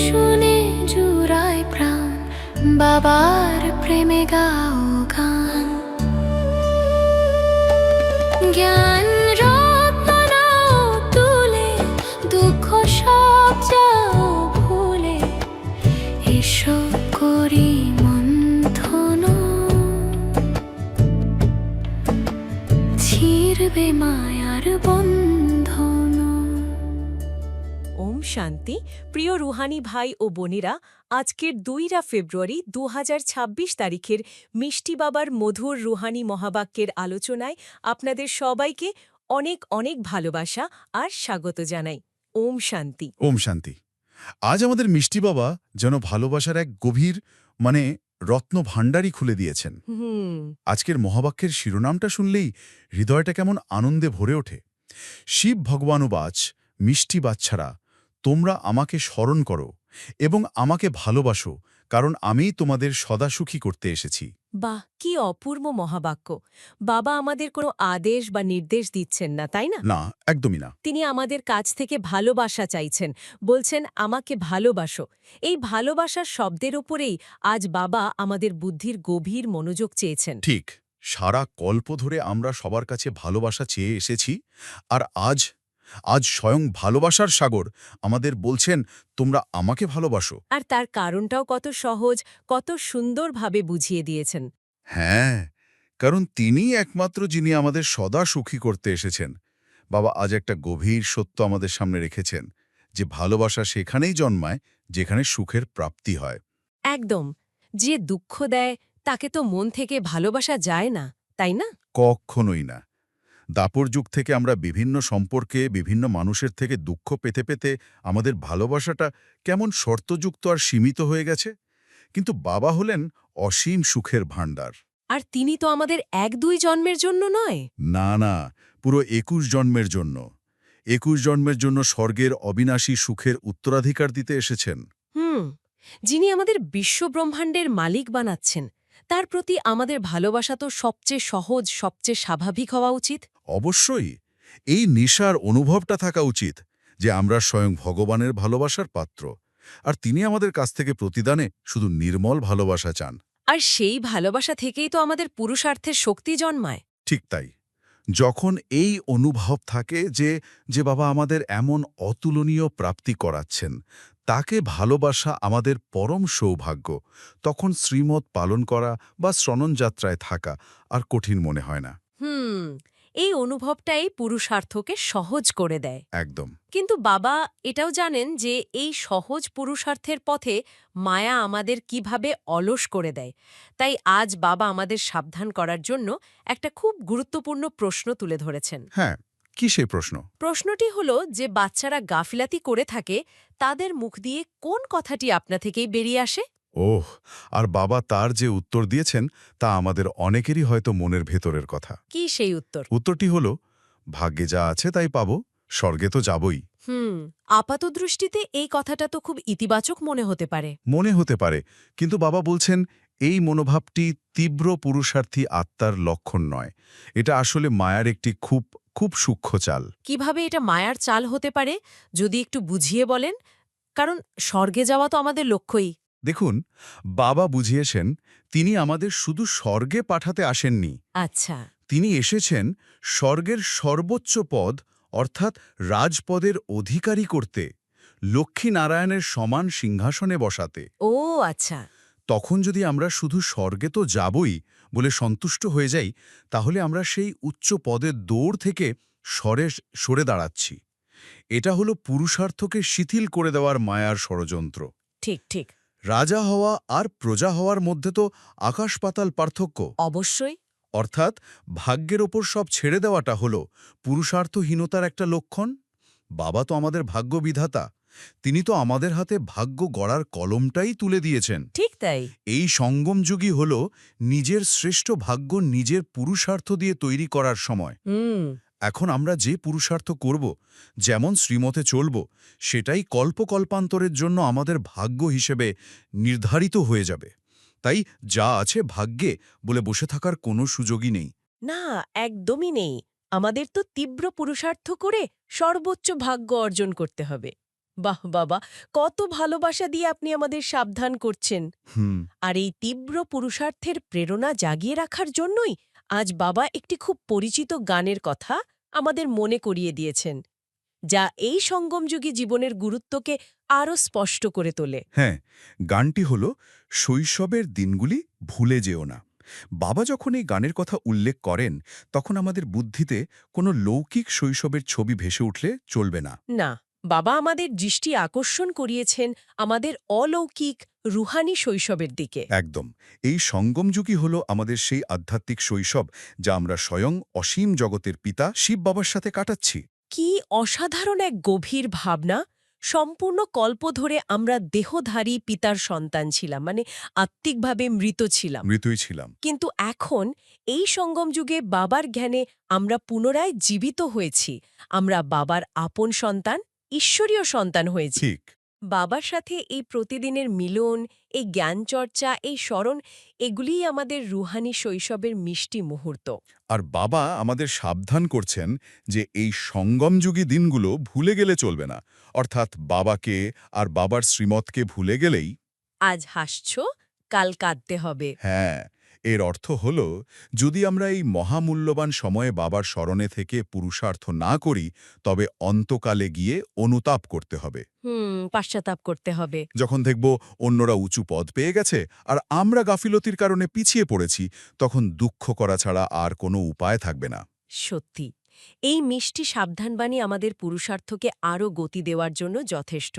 শুনে জুড়ায় প্রাণ, বাবার প্রেমে গাও গান। জ্ঞান রত্ন নাও তুলে, দুঃখ সব যাও ভুলে, এসো করি মন্থন, ছিড়বে মায়ার বন্ধন। ওম শান্তি। প্রিয় রুহানি ভাই ও বোনেরা, আজকের 2 ফেব্রুয়ারি 2026 তারিখের মিষ্টি বাবার মধুর রুহানি মহাবাক্যের আলোচনায় আপনাদের সবাইকে অনেক অনেক ভালোবাসা আর স্বাগত জানাই। ওম শান্তি। ওম শান্তি। আজ আমাদের মিষ্টি বাবা যেন ভালোবাসার এক গভীর রত্ন ভাণ্ডারই খুলে দিয়েছেন। আজকের মহাবাক্যের শিরোনামটা শুনলেই হৃদয়টা কেমন আনন্দে ভরে ওঠে। শিব ভগবানুবাচ, মিষ্টি বাচ্চারা, তোমরা আমাকে স্মরণ করো এবং আমাকে ভালোবাসো, কারণ আমিই তোমাদের সদা সুখী করতে এসেছি। বাহ, কি অপূর্ব মহাবাক্য! বাবা আমাদের কোনো আদেশ বা নির্দেশ দিচ্ছেন না, তাই না? না, একদমই না। তিনি আমাদের কাছ থেকে ভালোবাসা চাইছেন, বলছেন আমাকে ভালোবাসো। এই ভালোবাসার শব্দের ওপরেই আজ বাবা আমাদের বুদ্ধির গভীর মনোযোগ চেয়েছেন। ঠিক, সারা কল্প ধরে আমরা সবার কাছে ভালোবাসা চেয়ে এসেছি, আর আজ স্বয়ং ভালোবাসার সাগর আমাদের বলছেন তোমরা আমাকে ভালোবাসো। আর তার কারণটাও কত সহজ, কত সুন্দরভাবে বুঝিয়ে দিয়েছেন। হ্যাঁ, কারণ তিনিই একমাত্র যিনি আমাদের সদা সুখী করতে এসেছেন। বাবা আজ একটা গভীর সত্য আমাদের সামনে রেখেছেন, যে ভালোবাসা সেখানেই জন্মায় যেখানে সুখের প্রাপ্তি হয়। একদম। যে দুঃখ দেয় তাকে তো মন থেকে ভালোবাসা যায় না, তাই না? কখনোই না। দাপর যুগ থেকে আমরা বিভিন্ন সম্পর্কে, বিভিন্ন মানুষের থেকে দুঃখ পেতে পেতে আমাদের ভালোবাসাটা কেমন শর্তযুক্ত আর সীমিত হয়ে গেছে। কিন্তু বাবা হলেন অসীম সুখের ভাণ্ডার। আর তিনি তো আমাদের 1-2 জন্মের জন্য নয়। না না, পুরো 21 জন্মের জন্য। 21 জন্মের জন্য স্বর্গের অবিনাশী সুখের উত্তরাধিকার দিতে এসেছেন। যিনি আমাদের বিশ্বব্রহ্মাণ্ডের মালিক বানাচ্ছেন, তার প্রতি আমাদের ভালোবাসা তো সবচেয়ে সহজ, সবচেয়ে স্বাভাবিক হওয়া উচিত। অবশ্যই এই নিশার অনুভবটা থাকা উচিত যে আমরা স্বয়ং ভগবানের ভালোবাসার পাত্র, আর তিনি আমাদের কাছ থেকে প্রতিদানে শুধু নির্মল ভালোবাসা চান। আর সেই ভালোবাসা থেকেই তো আমাদের পুরুষার্থের শক্তি জন্মায়। ঠিক তাই। যখন এই অনুভব থাকে যে বাবা আমাদের এমন অতুলনীয় প্রাপ্তি করাচ্ছেন, তাকে ভালোবাসা আমাদের পরম সৌভাগ্য, তখন শ্রীমত পালন করা বা শ্রননযাত্রায় থাকা আর কঠিন মনে হয় না। এই অনুভবটাই পুরুষার্থকে সহজ করে দেয়। একদম। কিন্তু বাবা এটাও জানেন যে এই সহজ পুরুষার্থের পথে মায়া আমাদের কিভাবে অলস করে দেয়। তাই আজ বাবা আমাদের সাবধান করার জন্য একটা খুব গুরুত্বপূর্ণ প্রশ্ন তুলে ধরেছেন। হ্যাঁ, কি সেই প্রশ্ন? প্রশ্নটি হলো, যে বাচ্চারা গাফিলাতি করে থাকে তাদের মুখ দিয়ে কোন কথাটি আপনা থেকেই বেরিয়ে আসে? ওহ, আর বাবা তার যে উত্তর দিয়েছেন তা আমাদের অনেকেরই হয়তো মনের ভেতরের কথা। কি সেই উত্তর? উত্তরটি হলো, ভাগ্যে যা আছে তাই পাবো, স্বর্গে তো যাবই। আপাতদৃষ্টিতে এই কথাটা তো খুব ইতিবাচক মনে হতে পারে। মনে হতে পারে, কিন্তু বাবা বলছেন এই মনোভাবটি তীব্র পুরুষার্থী আত্মার লক্ষণ নয়। এটা আসলে মায়ার একটি খুব খুব সূক্ষ্ম চাল। কিভাবে এটা মায়ার চাল হতে পারে, যদি একটু বুঝিয়ে বলেন? কারণ স্বর্গে যাওয়া তো আমাদের লক্ষ্যই। দেখুন, বাবা বুঝিয়েছেন তিনি আমাদের শুধু স্বর্গে পাঠাতে আসেননি। আচ্ছা। তিনি এসেছেন স্বর্গের সর্বোচ্চ পদ, অর্থাৎ রাজপদের অধিকারী করতে, লক্ষ্মীনারায়ণের সমান সিংহাসনে বসাতে। ও আচ্ছা। তখন যদি আমরা শুধু স্বর্গে তো যাবই বলে সন্তুষ্ট হয়ে যাই, তাহলে আমরা সেই উচ্চ পদের দৌড় থেকে সরে দাঁড়াচ্ছি। এটা হলো পুরুষার্থকে শিথিল করে দেওয়ার মায়ার ষড়যন্ত্র। ঠিক ঠিক। রাজা হওয়া আর প্রজা হওয়ার মধ্যে তো আকাশ পাতাল পার্থক্য। অবশ্যই। অর্থাৎ ভাগ্যের ওপর সব ছেড়ে দেওয়াটা হলো পুরুষার্থহীনতার একটা লক্ষণ। বাবা তো আমাদের ভাগ্য বিধাতা, তিনি তো আমাদের হাতে ভাগ্য গড়ার কলমটাই তুলে দিয়েছেন। ঠিক তাই। এই সঙ্গমযুগই হল নিজের শ্রেষ্ঠ ভাগ্য নিজের পুরুষার্থ দিয়ে তৈরি করার সময়। এখন আমরা যে পুরুষার্থ করব, যেমন শ্রীমতে চলব, সেটাই কল্পকল্পান্তরের জন্য আমাদের ভাগ্য হিসেবে নির্ধারিত হয়ে যাবে। তাই যা আছে ভাগ্যে বলে বসে থাকার কোনো সুযোগই নেই। না, একদমই নেই। আমাদের তো তীব্র পুরুষার্থ করে সর্বোচ্চ ভাগ্য অর্জন করতে হবে। বাহ বাবা, কত ভালোবাসা দিয়ে আপনি আমাদের সাবধান করছেন। হুম। আর এই তীব্র পুরুষার্থের প্রেরণা জাগিয়ে রাখার জন্যই আজ বাবা একটি খুব পরিচিত গানের কথা আমাদের মনে করিয়ে দিয়েছেন, যা এই সঙ্গমযুগী জীবনের গুরুত্বকে আরও স্পষ্ট করে তোলে। হ্যাঁ, গানটি হল শৈশবের দিনগুলি ভুলে যেও না। বাবা যখন এই গানের কথা উল্লেখ করেন তখন আমাদের বুদ্ধিতে কোনো লৌকিক শৈশবের ছবি ভেসে উঠলে চলবে না। না, বাবা আমাদের দৃষ্টি আকর্ষণ করিয়েছেন আমাদের অলৌকিক রুহানি শৈশবের দিকে। একদম। এই সঙ্গমযুগই হল আমাদের সেই আধ্যাত্মিক শৈশব যা আমরা স্বয়ং অসীম জগতের পিতা শিব বাবার সাথে কাটাচ্ছি। কি অসাধারণ এক গভীর ভাবনা! সম্পূর্ণ কল্প ধরে আমরা দেহধারী পিতার সন্তান ছিলাম, মানে আত্মিকভাবে মৃত ছিলাম। মৃতই ছিলাম। কিন্তু এখন এই সঙ্গম যুগে বাবার জ্ঞানে আমরা পুনরায় জীবিত হয়েছি। আমরা বাবার আপন সন্তান, ঈশ্বরীয় সন্তান হয়েছি। ঠিক। বাবার সাথে এই প্রতিদিনের মিলন, এই জ্ঞানচর্চা, এই স্মরণ, এগুলিই আমাদের রুহানি শৈশবের মিষ্টি মুহূর্ত। আর বাবা আমাদের সাবধান করছেন যে এই সঙ্গমযুগী দিনগুলো ভুলে গেলে চলবে না। অর্থাৎ বাবাকে আর বাবার শ্রীমতকে ভুলে গেলেই আজ হাসছ, কাল কাঁদতে হবে। হ্যাঁ, এর অর্থ হল যদি আমরা এই মহামূল্যবান সময়ে বাবার স্মরণে থেকে পুরুষার্থ না করি তবে অন্তকালে গিয়ে অনুতাপ করতে হবে। পাশ্চাত্তাপ করতে হবে। যখন দেখব অন্যরা উঁচু পদ পেয়ে গেছে আর আমরা গাফিলতির কারণে পিছিয়ে পড়েছি তখন দুঃখ করা ছাড়া আর কোনো উপায় থাকবে না। সত্যি, এই মিষ্টি সাবধানবাণী আমাদের পুরুষার্থকে আরও গতি দেওয়ার জন্য যথেষ্ট।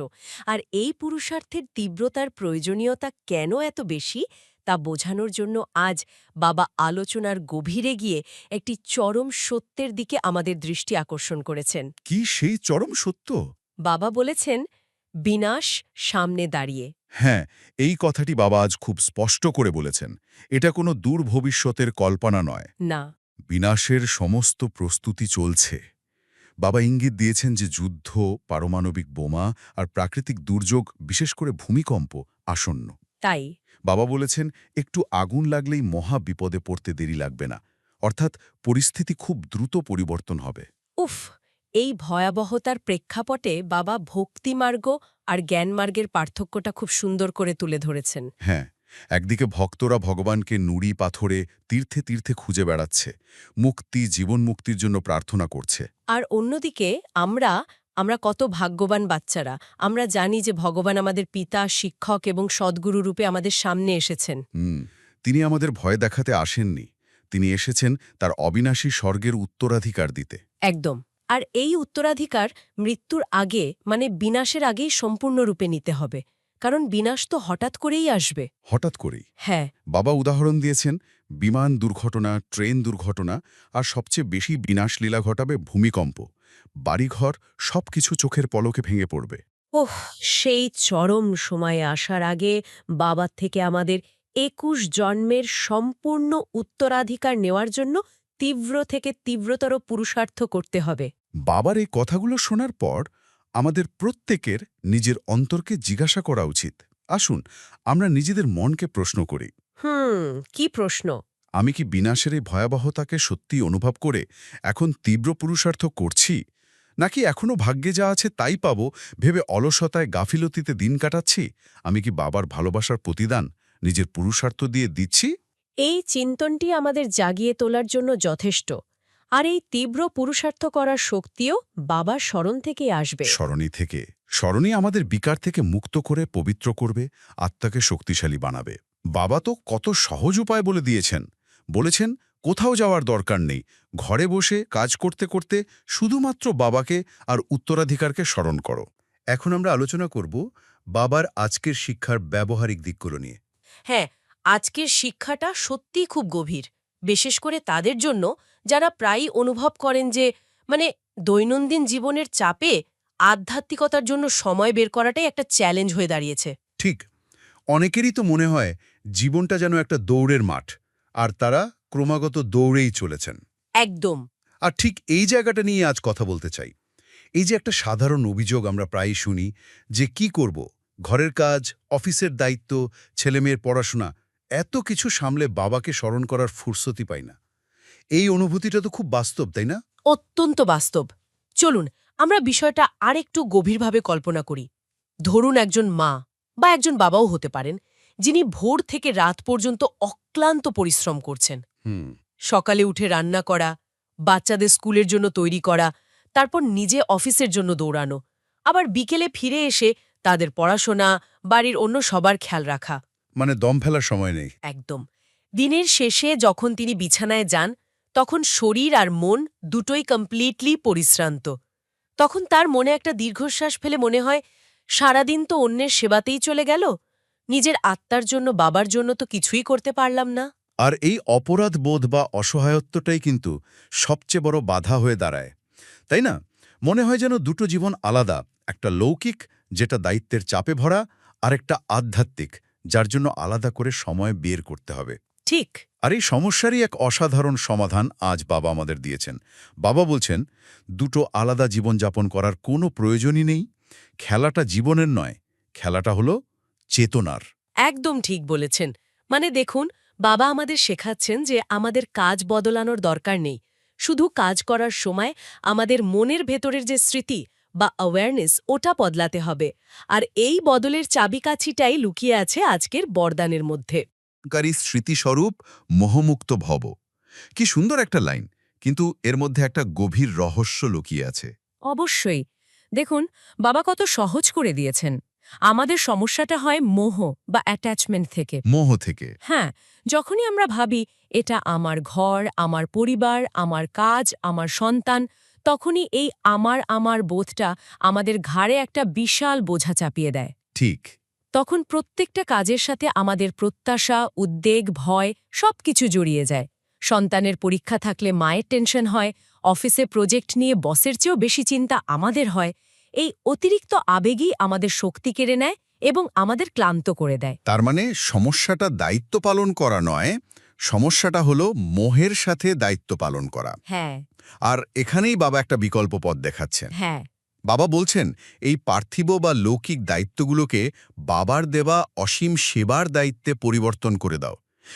আর এই পুরুষার্থের তীব্রতার প্রয়োজনীয়তা কেন এত বেশি তা বোঝানোর জন্য আজ বাবা আলোচনার গভীরে গিয়ে একটি চরম সত্যের দিকে আমাদের দৃষ্টি আকর্ষণ করেছেন। কি সেই চরম সত্য? বাবা বলেছেন, বিনাশ সামনে দাঁড়িয়ে। হ্যাঁ, এই কথাটি বাবা আজ খুব স্পষ্ট করে বলেছেন। এটা কোনো দূর ভবিষ্যতের কল্পনা নয়। না, বিনাশের সমস্ত প্রস্তুতি চলছে। বাবা ইঙ্গিত দিয়েছেন যে যুদ্ধ, পারমাণবিক বোমা আর প্রাকৃতিক দুর্যোগ, বিশেষ করে ভূমিকম্প আসন্ন। তাই বাবা বলেছেন একটু আগুন লাগলেই মহা বিপদে পড়তে দেরি লাগবে না। অর্থাৎ পরিস্থিতি খুব দ্রুত পরিবর্তন হবে। উফ, এই ভয়াবহতার প্রেক্ষাপটে বাবা ভক্তিমার্গ আর জ্ঞানমার্গের পার্থক্যটা খুব সুন্দর করে তুলে ধরেছেন। হ্যাঁ, একদিকে ভক্তরা ভগবানকে নুড়ি পাথরে তীর্থে তীর্থে খুঁজে বেড়াচ্ছে, মুক্তি, জীবন মুক্তির জন্য প্রার্থনা করছে। আর অন্যদিকে আমরা কত ভাগ্যবান বাচ্চারা, আমরা জানি যে ভগবান আমাদের পিতা, শিক্ষক এবং সদ্গুরু রূপে আমাদের সামনে এসেছেন। তিনি আমাদের ভয় দেখাতে আসেননি, তিনি এসেছেন তার অবিনাশী স্বর্গের উত্তরাধিকার দিতে। একদম। আর এই উত্তরাধিকার মৃত্যুর আগে, মানে বিনাশের আগেই সম্পূর্ণরূপে নিতে হবে, কারণ বিনাশ তো হঠাৎ করেই আসবে। হঠাৎ করেই। হ্যাঁ, বাবা উদাহরণ দিয়েছেন বিমান দুর্ঘটনা, ট্রেন দুর্ঘটনা, আর সবচেয়ে বেশি বিনাশলীলা ঘটাবে ভূমিকম্প। বাড়িঘর সবকিছু চোখের পলকে ভেঙে পড়বে। ওহ, সেই চরম সময়ে আসার আগে বাবার থেকে আমাদের ২১ জন্মের সম্পূর্ণ উত্তরাধিকার নেওয়ার জন্য তীব্র থেকে তীব্রতর পুরুষার্থ করতে হবে। বাবার এই কথাগুলো শোনার পর আমাদের প্রত্যেকের নিজের অন্তরকে জিজ্ঞাসা করা উচিত। আসুন আমরা নিজেদের মনকে প্রশ্ন করি, কি প্রশ্ন? আমি কি বিনাশের এই ভয়াবহতাকে সত্যি অনুভব করে এখন তীব্র পুরুষার্থ করছি, নাকি এখনও ভাগ্যে যা আছে তাই পাব ভেবে অলসতায় গাফিলতিতে দিন কাটাচ্ছি? আমি কি বাবার ভালোবাসার প্রতিদান নিজের পুরুষার্থ দিয়ে দিচ্ছি? এই চিন্তনটি আমাদের জাগিয়ে তোলার জন্য যথেষ্ট। আর এই তীব্র পুরুষার্থ করার শক্তিও বাবার স্মরণ থেকেই আসবে। স্মরণই আমাদের বিকার থেকে মুক্ত করে পবিত্র করবে, আত্মাকে শক্তিশালী বানাবে। বাবা তো কত সহজ উপায় বলে দিয়েছেন। বলেছেন কোথাও যাওয়ার দরকার নেই, ঘরে বসে কাজ করতে করতে শুধুমাত্র বাবাকে আর উত্তরাধিকারকে স্মরণ করো। এখন আমরা আলোচনা করব বাবার আজকের শিক্ষার ব্যবহারিক দিকগুলো নিয়ে। হ্যাঁ, আজকের শিক্ষাটা সত্যিই খুব গভীর, বিশেষ করে তাদের জন্য যারা প্রায়ই অনুভব করেন যে দৈনন্দিন জীবনের চাপে আধ্যাত্মিকতার জন্য সময় বের করাটাই একটা চ্যালেঞ্জ হয়ে দাঁড়িয়েছে। ঠিক, অনেকেরই তো মনে হয় জীবনটা যেন একটা দৌড়ের মাঠ, আর তারা ক্রমাগত দৌড়েই চলেছেন। একদম। আর ঠিক এই জায়গাটা নিয়ে আজ কথা বলতে চাই। এই যে একটা সাধারণ অভিযোগ আমরা প্রায়ই শুনি যে কি করব, ঘরের কাজ, অফিসের দায়িত্ব, ছেলেমেয়ের পড়াশোনা, এত কিছু সামলে বাবাকে স্মরণ করার ফুরসতি পাই না। এই অনুভূতিটা তো খুব বাস্তব, তাই না? অত্যন্ত বাস্তব। চলুন আমরা বিষয়টা আরেকটু গভীরভাবে কল্পনা করি। ধরুন একজন মা বা একজন বাবাও হতে পারেন, যিনি ভোর থেকে রাত পর্যন্ত অক্লান্ত পরিশ্রম করছেন। হুম। সকালে উঠে রান্না করা, বাচ্চাদের স্কুলের জন্য তৈরি করা, তারপর নিজে অফিসের জন্য দৌড়ানো, আবার বিকেলে ফিরে এসে তাদের পড়াশোনা, বাড়ির অন্য সবার খেয়াল রাখা। মানে দম ফেলার সময় নেই। একদম। দিনের শেষে যখন তিনি বিছানায় যান, তখন শরীর আর মন দুটোই কমপ্লিটলি পরিশ্রান্ত। তখন তার মনে একটা দীর্ঘশ্বাস ফেলে মনে হয়, সারাদিন তো অন্যের সেবাতেই চলে গেল, নিজের আত্মার জন্য, বাবার জন্য তো কিছুই করতে পারলাম না। আর এই অপরাধ বোধ বা অসহায়ত্বটাই কিন্তু সবচেয়ে বড় বাধা হয়ে দাঁড়ায়, তাই না? মনে হয় যেন দুটো জীবন আলাদা, একটা লৌকিক যেটা দায়িত্বের চাপে ভরা, আর একটা আধ্যাত্মিক যার জন্য আলাদা করে সময় বের করতে হবে। ঠিক। আর এই সমস্যারই এক অসাধারণ সমাধান আজ বাবা আমাদের দিয়েছেন। বাবা বলছেন, দুটো আলাদা জীবনযাপন করার কোনো প্রয়োজনই নেই। খেলাটা জীবনের নয়, খেলাটা হলো চেতনার। একদম ঠিক বলেছেন। মানে দেখুন, বাবা আমাদের শেখাচ্ছেন যে আমাদের কাজ বদলানোর দরকার নেই, শুধু কাজ করার সময় আমাদের মনের ভেতরের যে স্মৃতি বা অ্যাওয়ারনেস, ওটা বদলাতে হবে। আর এই বদলের চাবিকাঠিটাই লুকিয়ে আছে আজকের বরদানের মধ্যে। কারী স্মৃতিস্বরূপ মোহমুক্ত ভব। কি সুন্দর একটা লাইন, কিন্তু এর মধ্যে একটা গভীর রহস্য লুকিয়ে আছে। অবশ্যই। দেখুন, বাবা কত সহজ করে দিয়েছেন। আমাদের সমস্যাটা হয় মোহ বা অ্যাটাচমেন্ট থেকে। মোহ থেকে। হ্যাঁ, যখনই আমরা ভাবি এটা আমার ঘর, আমার পরিবার, আমার কাজ, আমার সন্তান, তখনই এই আমার বোধটা আমাদের ঘাড়ে একটা বিশাল বোঝা চাপিয়ে দেয়। ঠিক। তখন প্রত্যেকটা কাজের সাথে আমাদের প্রত্যাশা, উদ্বেগ, ভয় সবকিছু জড়িয়ে যায়। সন্তানের পরীক্ষা থাকলে মায়ের টেনশন হয়, অফিসে প্রজেক্ট নিয়ে বসের চেয়েও বেশি চিন্তা আমাদের হয়। এই অতিরিক্ত আবেগই আমাদের শক্তি কেড়ে নেয় এবং আমাদের ক্লান্ত করে দেয়। তার মানে সমস্যাটা দায়িত্ব পালন করা নয়, সমস্যাটা হলো মোহের সাথে দায়িত্ব পালন করা। হ্যাঁ, আর এখানেই বাবা একটা বিকল্প পথ দেখাচ্ছেন। হ্যাঁ। বাবা বলছেন, এই পার্থিব বা লৌকিক দায়িত্বগুলোকে বাবার দেওয়া অসীম সেবার দায়িত্বে পরিবর্তন করে দাও।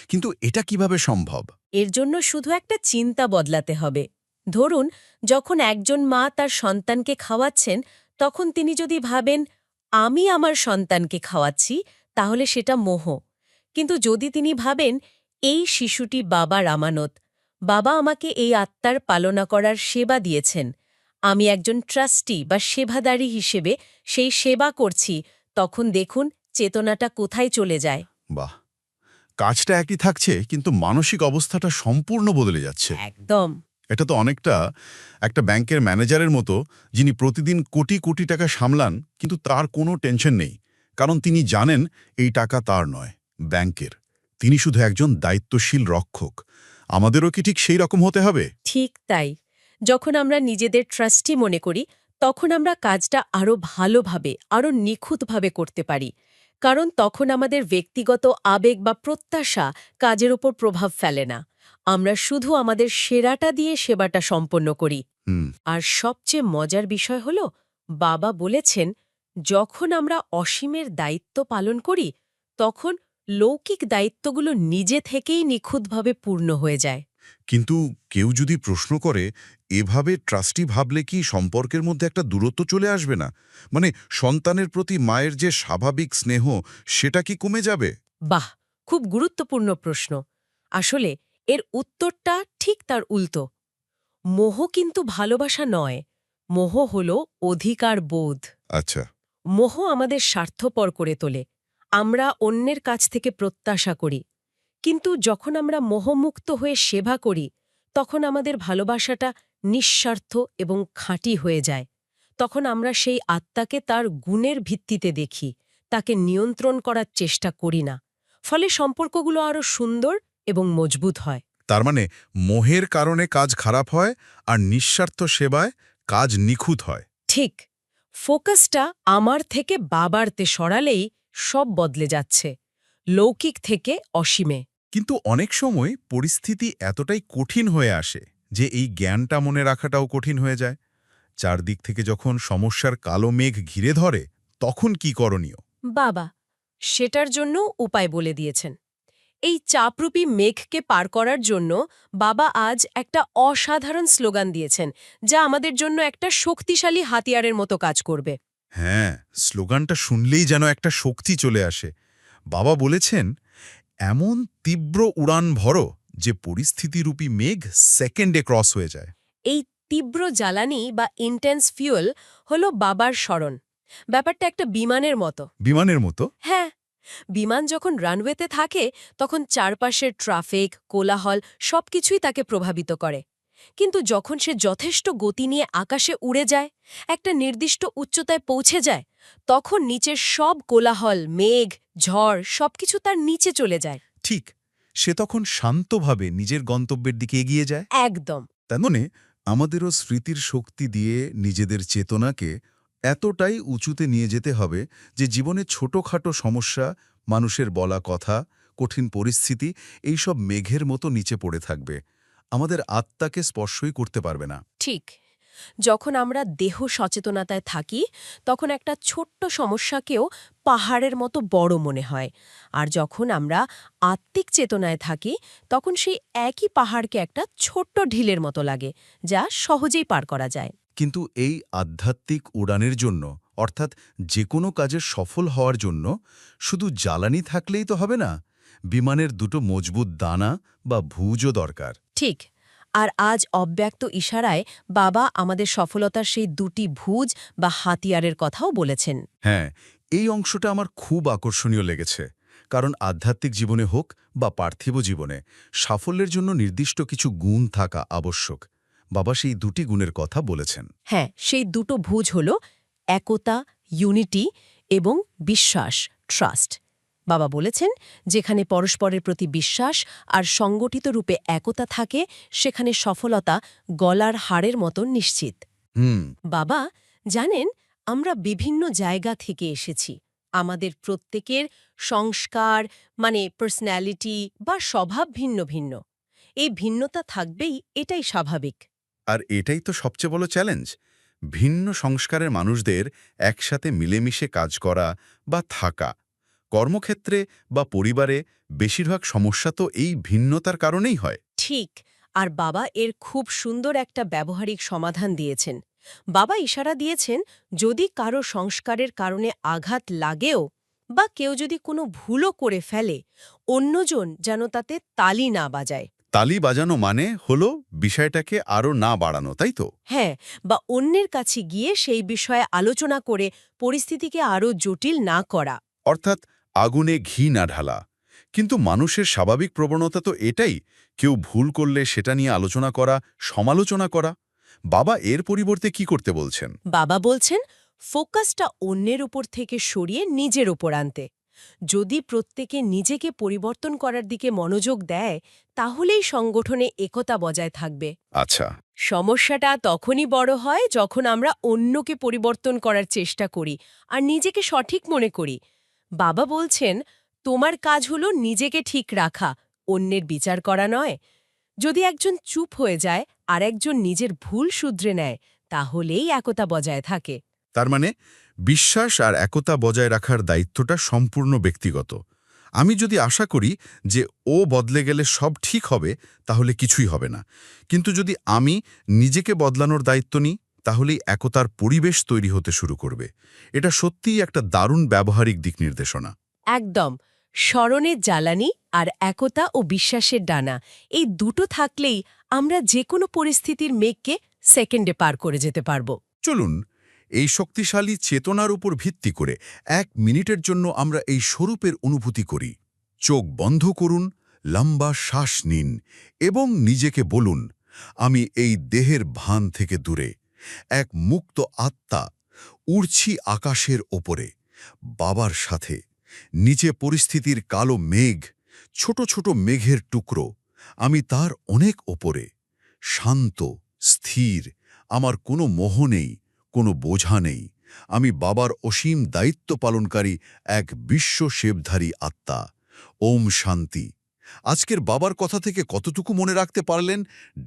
কিন্তু এটা কিভাবে সম্ভব? এর জন্য শুধু একটা চিন্তা বদলাতে হবে। ধরুন, যখন একজন মা তার সন্তানকে খাওয়াচ্ছেন, তখন তিনি যদি ভাবেন, আমি আমার সন্তানকে খাওয়াচ্ছি, তাহলে সেটা মোহ। কিন্তু যদি তিনি ভাবেন, এই শিশুটি বাবার আমানত, বাবা আমাকে এই আত্মার পালনা করার সেবা দিয়েছেন, আমি একজন ট্রাস্টি বা সেবাদারী হিসেবে সেই সেবা করছি, তখন দেখুন চেতনাটা কোথায় চলে যায়। বাহ! কাজটা একই থাকছে, কিন্তু মানসিক অবস্থাটা সম্পূর্ণ বদলে যাচ্ছে। একদম। এটা তো অনেকটা একটা ব্যাংকের ম্যানেজারের মতো, যিনি প্রতিদিন কোটি কোটি টাকা সামলান, কিন্তু তার কোনো টেনশন নেই, কারণ তিনি জানেন এই টাকা তার নয়, ব্যাংকের। তিনি শুধু একজন দায়িত্বশীল রক্ষক। আমাদেরও কি ঠিক সেই রকম হতে হবে? ঠিক তাই। যখন আমরা নিজেদের ট্রাস্টি মনে করি, তখন আমরা কাজটা আরও ভালোভাবে, আরও নিখুঁতভাবে করতে পারি। কারণ তখন আমাদের ব্যক্তিগত আবেগ বা প্রত্যাশা কাজের ওপর প্রভাব ফেলে না। আমরা শুধু আমাদের সেরাটা দিয়ে সেবাটা সম্পন্ন করি। হুম। আর সবচেয়ে মজার বিষয় হল, বাবা বলেছেন, যখন আমরা অসীমের দায়িত্ব পালন করি, তখন লৌকিক দায়িত্বগুলো নিজে থেকেই নিখুঁতভাবে পূর্ণ হয়ে যায়। কিন্তু কেউ যদি প্রশ্ন করে, এভাবে ট্রাস্টি ভাবলে কি সম্পর্কের মধ্যে একটা দূরত্ব চলে আসবে না? মানে সন্তানের প্রতি মায়ের যে স্বাভাবিক স্নেহ, সেটা কি কমে যাবে? বাহ, খুব গুরুত্বপূর্ণ প্রশ্ন। আসলে এর উত্তরটা ঠিক তার উল্টো। মোহ কিন্তু ভালোবাসা নয়, মোহ হল অধিকার বোধ। আচ্ছা। মোহ আমাদের স্বার্থপর করে তোলে, আমরা অন্যের কাছ থেকে প্রত্যাশা করি। কিন্তু যখন আমরা মোহমুক্ত হয়ে সেবা করি, তখন আমাদের ভালোবাসাটা নিঃস্বার্থ এবং খাঁটি হয়ে যায়। তখন আমরা সেই আত্মাকে তার গুণের ভিত্তিতে দেখি, তাকে নিয়ন্ত্রণ করার চেষ্টা করি না। ফলে সম্পর্কগুলো আরও সুন্দর এবং মজবুত হয়। তার মানে মোহের কারণে কাজ খারাপ হয়, আর নিঃস্বার্থ সেবায় কাজ নিখুঁত হয়। ঠিক। ফোকাসটা আমার থেকে বাবারতে সরালেই সব বদলে যাচ্ছে, লৌকিক থেকে অসীমে। কিন্তু অনেক সময় পরিস্থিতি এতটাই কঠিন হয়ে আসে যে এই জ্ঞানটা মনে রাখাটাও কঠিন হয়ে যায়। চারদিক থেকে যখন সমস্যার কালো মেঘ ঘিরে ধরে, তখন কি করণীয়? বাবা সেটার জন্য উপায় বলে দিয়েছেন। এই চাপরূপী মেঘকে পার করার জন্য বাবা আজ একটা অসাধারণ স্লোগান দিয়েছেন, যা আমাদের জন্য একটা শক্তিশালী হাতিয়ারের মতো কাজ করবে। হ্যাঁ, স্লোগানটা শুনলেই যেন একটা শক্তি চলে আসে। বাবা বলেছেন, এমন তীব্র উড়ান ভরো যে পরিস্থিতিরূপী মেঘ সেকেন্ডে ক্রস হয়ে যায়। এই তীব্র জ্বালানি বা ইন্টেন্স ফিউল হলো বাবার স্মরণ। ব্যাপারটা একটা বিমানের মতো। বিমানের মতো? হ্যাঁ, বিমান যখন রানওয়েতে থাকে তখন চারপাশের ট্রাফিক, কোলাহল সবকিছুই তাকে প্রভাবিত করে। কিন্তু যখন সে যথেষ্ট গতি নিয়ে আকাশে উড়ে যায়, একটা নির্দিষ্ট উচ্চতায় পৌঁছে যায়, তখন নিচের সব কোলাহল, মেঘ, ঝড় সবকিছু তার নিচে চলে যায়। ঠিক, সে তখন শান্তভাবে নিজের গন্তব্যের দিকে এগিয়ে যায়। একদম। তার মানে আমাদেরও স্মৃতির শক্তি দিয়ে নিজেদের চেতনাকে এতটাই উঁচুতে নিয়ে যেতে হবে যে জীবনে ছোটখাটো সমস্যা, মানুষের বলা কথা, কঠিন পরিস্থিতি এইসব মেঘের মতো নিচে পড়ে থাকবে, আমাদের আত্মাকে স্পর্শই করতে পারবে না। ঠিক। যখন আমরা দেহ সচেতনতায় থাকি তখন একটা ছোট্ট সমস্যাকেও পাহাড়ের মতো বড় মনে হয়, আর যখন আমরা আত্মিক চেতনায় থাকি তখন সেই একই পাহাড়কে একটা ছোট্ট ঢিলের মতো লাগে, যা সহজেই পার করা যায়। কিন্তু এই আধ্যাত্মিক উড়ানের জন্য, অর্থাৎ যে কোনো কাজে সফল হওয়ার জন্য শুধু জ্বালানি থাকলেই তো হবে না, বিমানের দুটো মজবুত দানা বা ভুজও দরকার। ঠিক। আর আজ অব্যক্ত ইশারায় বাবা আমাদের সফলতার সেই দুটি ভুজ বা হাতিয়ারের কথাও বলেছেন। হ্যাঁ, এই অংশটা আমার খুব আকর্ষণীয় লেগেছে, কারণ আধ্যাত্মিক জীবনে হোক বা পার্থিব জীবনে সাফল্যের জন্য নির্দিষ্ট কিছু গুণ থাকা আবশ্যক। বাবা সেই দুটি গুণের কথা বলেছেন। হ্যাঁ, সেই দুটো ভুজ হল একতা, ইউনিটি এবং বিশ্বাস, ট্রাস্ট। বাবা বলেছেন, যেখানে পরস্পরের প্রতি বিশ্বাস আর সংগঠিত রূপে একতা থাকে সেখানে সফলতা গলার হাড়ের মতো নিশ্চিত। বাবা জানেন, আমরা বিভিন্ন জায়গা থেকে এসেছি। আমাদের প্রত্যেকের সংস্কার মানে পার্সোনালিটি বা স্বভাব ভিন্ন ভিন্ন। এই ভিন্নতা থাকবেই, এটাই স্বাভাবিক। আর এটাই তো সবচেয়ে বড় চ্যালেঞ্জ, ভিন্ন সংস্কারের মানুষদের একসাথে মিলেমিশে কাজ করা বা থাকা। কর্মক্ষেত্রে বা পরিবারে বেশিরভাগ সমস্যা তো এই ভিন্নতার কারণেই হয়। ঠিক। আর বাবা এর খুব সুন্দর একটা ব্যবহারিক সমাধান দিয়েছেন। বাবা ইশারা দিয়েছেন, যদি কারো সংস্কারের কারণে আঘাত লাগেও বা কেউ যদি কোনো ভুলও করে ফেলে, অন্যজন যেন তাতে তালি না বাজায়। তালি বাজানো মানে হলো বিষয়টাকে আরও না বাড়ানো, তাই তো? হ্যাঁ, বা অন্যের কাছে গিয়ে সেই বিষয়ে আলোচনা করে পরিস্থিতিকে আরও জটিল না করা। অর্থাৎ আগুনে ঘি না ঢালা। কিন্তু মানুষের স্বাভাবিক প্রবণতা তো এটাই, কেউ ভুল করলে সেটা নিয়ে আলোচনা করা, সমালোচনা করা। বাবা এর পরিবর্তে কি করতে বলছেন? বাবা বলছেন, ফোকাসটা অন্যের উপর থেকে সরিয়ে নিজের উপর আনতে। যদি প্রত্যেকে নিজেকে পরিবর্তন করার দিকে মনোযোগ দেয়, তাহলেই সংগঠনে একতা বজায় থাকবে। আচ্ছা। সমস্যাটা তখনই বড় হয় যখন আমরা অন্যকে পরিবর্তন করার চেষ্টা করি আর নিজেকে সঠিক মনে করি। বাবা বলছেন, তোমার কাজ হলো নিজেকে ঠিক রাখা, অন্যের বিচার করা নয়। যদি একজন চুপ হয়ে যায় আর একজন নিজের ভুল শুধরে নেয়, তাহলেই একতা বজায় থাকে। তার মানে বিশ্বাস আর একতা বজায় রাখার দায়িত্বটা সম্পূর্ণ ব্যক্তিগত। আমি যদি আশা করি যে ও বদলে গেলে সব ঠিক হবে, তাহলে কিছুই হবে না। কিন্তু যদি আমি নিজেকে বদলানোর দায়িত্ব নিই, তাহলেই একতার পরিবেশ তৈরি হতে শুরু করবে। এটা সত্যিই একটা দারুণ ব্যবহারিক দিক নির্দেশনা। একদম। স্মরণের জ্বালানি আর একতা ও বিশ্বাসের ডানা, এই দুটো থাকলেই আমরা যে কোনো পরিস্থিতির মেঘকে সেকেন্ডে পার করে যেতে পারব। চলুন, এই শক্তিশালী চেতনার উপর ভিত্তি করে 1 মিনিটের জন্য আমরা এই স্বরূপের অনুভূতি করি। চোখ বন্ধ করুন, লম্বা শ্বাস নিন এবং নিজেকে বলুন, আমি এই দেহের ভান থেকে দূরে, এক মুক্ত আত্মা, উড়ছি আকাশের ওপরে, বাবার সাথে। নিচে পরিস্থিতির কালো মেঘ, ছোট ছোট মেঘের টুকরো, আমি তার অনেক ওপরে, শান্ত, স্থির, আমার কোনো মোহ নেই, কোনো বোঝা নেই। আমি বাবার অসীম দায়িত্ব পালনকারী এক বিশ্ব সেবধারী আত্মা। ওম শান্তি। আজকের বাবার কথা থেকে কতটুকু মনে রাখতে পারলেন?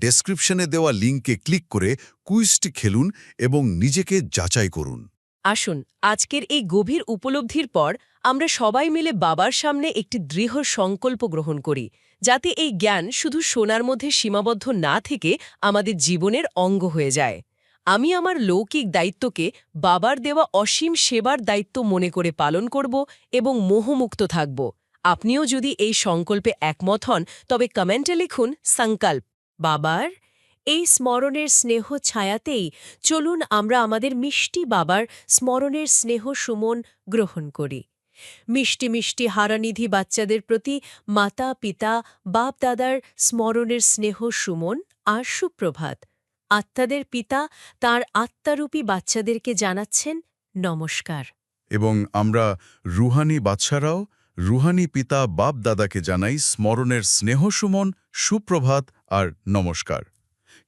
ডেসক্রিপশনে দেওয়া লিঙ্কে ক্লিক করে কুইজটি খেলুন এবং নিজেকে যাচাই করুন। আসুন, আজকের এই গভীর উপলব্ধির পর আমরা সবাই মিলে বাবার সামনে একটি দৃঢ় সংকল্প গ্রহণ করি, যাতে এই জ্ঞান শুধু শোনার মধ্যে সীমাবদ্ধ না থেকে আমাদের জীবনের অঙ্গ হয়ে যায়। আমি আমার লৌকিক দায়িত্বকে বাবার দেওয়া অসীম সেবার দায়িত্ব মনে করে পালন করব এবং মোহমুক্ত থাকব। আপনিও যদি এই সংকল্পে একমত হন, তবে কমেন্টে লিখুন সংকল্প। বাবার এই স্মরণের স্নেহ ছায়াতেই চলুন আমরা আমাদের মিষ্টি বাবার স্মরণের স্নেহ সুমন গ্রহণ করি। মিষ্টি মিষ্টি হারানিধি বাচ্চাদের প্রতি মাতা পিতা বাপ দাদার স্মরণের স্নেহ সুমন আর সুপ্রভাত। আত্মাদের পিতা তার আত্মারূপী বাচ্চাদেরকে জানাচ্ছেন নমস্কার। এবং আমরা রুহানি বাচ্চারাও রুহানি পিতা বাপ দাদাকে জানাই স্মরণের স্নেহ সুমন, সুপ্রভাত আর নমস্কার।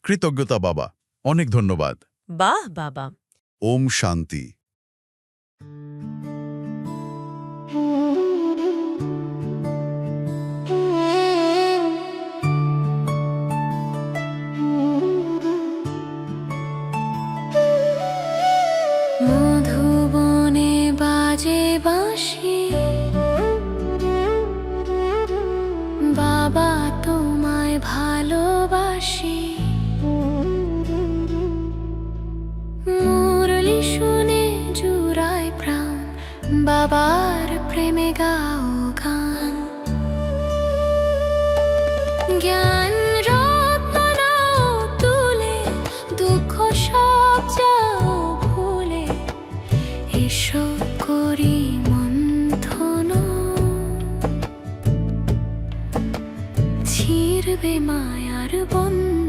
কৃতজ্ঞতা বাবা, অনেক ধন্যবাদ। বাহ বাবা। ওম শান্তি। মধুবনে বাজে বাঁশি, বাবা তোমায় ভালোবাসি। মুরলি শুনে জুড়ায় প্রাণ, বাবার প্রেমে গাও গান। জ্ঞান রত্ন নাও তুলে, দুঃখ সব যাও ভুলে, এসো করি মন্থন, ছিড়বে মায়ার বন্ধন।